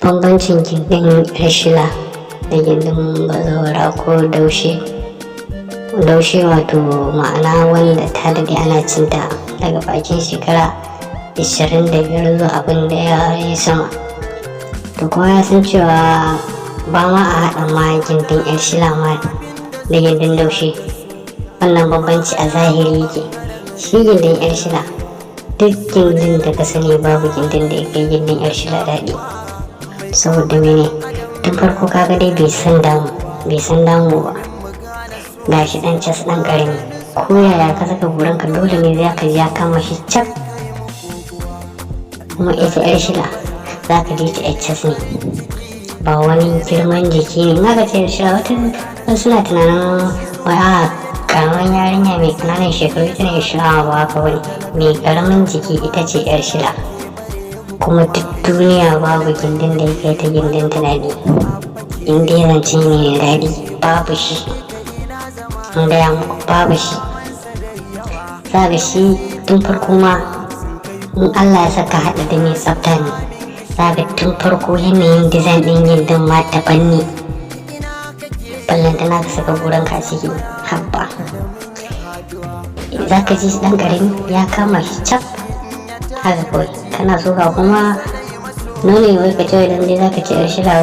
Bambancin gindin yar shila da gindin bazawara ko daushe. Daushe wato ma'ana wanda ta daɗe ana cinta daga bakin shekara 25 zuwa abin da ya yi sama. To kuma ya san cewa ba ma a haɗa ma gindin yar shila ma da gindin daushe. Wannan bambanci a zahiri yake. Shi gindin yar shila duk gindin da ka sani babu gindin da ya kai gindin yar shila daɗi. Saboda mene? Tun farko kaga dai bai san damu ba. Gashi dan cas dan karami, ko yaya ka saka buran ka dole ne za ka ji ya kama shi cap. Kuma ita yar shila za ka ji ta yar cas ne, ba wani girman jiki ne. Na ka ce yar shila wata suna tunanin wai a karamin yarinya mai kananan shekaru ita ne yar shila, ba haka wani. Mai karamin jiki ita ce yar shila. Kuma duk duniya babu gindin da ya kai ta gindin ta daɗi. In dai zance ne daɗi babu shi, in gaya muku babu shi. Za ga shi tun farko ma in Allah ya saka haɗa da mai tsafta ne, za ga tun farko yanayin dizayin ɗin gindin ma daban ne. Ballantana ka saka buran ka ciki habba, za ka ji ɗan ƙarami ya kama shi cap haka kawai. Kana so ka kuma nune wai ka ce idan dai za ka ce yar shila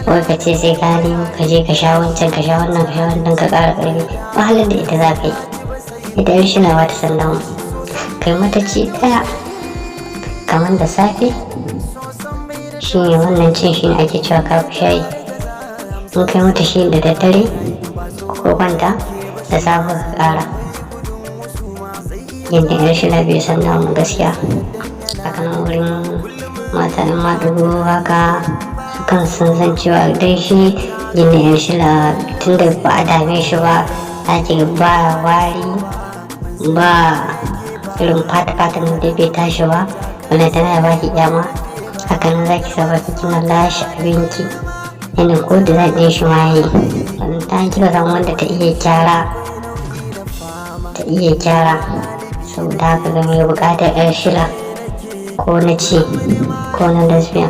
wai ka ce sai ka nemo ka je ka sha wancan ka sha wannan ka sha wannan ka ƙara ƙarfi. Wahalar da ita za ka yi. Ita yar shila ba ta san damu. Kai mata ci ɗaya kamar da safe, shi ne wannan cin shi ne ake cewa kafi shayi. In kai mata shi da daddare ko kwanta da safe ka ƙara. Yadda yar shila bai san damu gaskiya. Haka nan wurin mata in maɗugo haka sukan san cewa dai shi gindin yar shila tun da ba a dame shi ba, ake ba wari ba irin fata-fatan da bai tashi ba, wanda tana ba ki kyama. Haka nan za ki saba kina lashe abinki yadda ko da za ɗin shi ma yi. Wanda ta kika san wanda ta iya gyara saboda haka ga mai buƙatar yar shila ko na ci ko na lesbian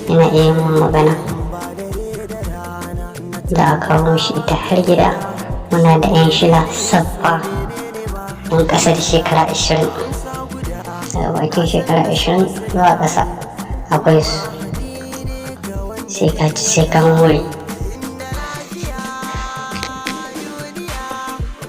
yana iya yin magana da aka kawo shi ita har gida. Muna da yan shila sabba yan ƙasa da shekara 20, daga bakin shekara 20 zuwa ƙasa akwai su. Sai ka ci sai ka more.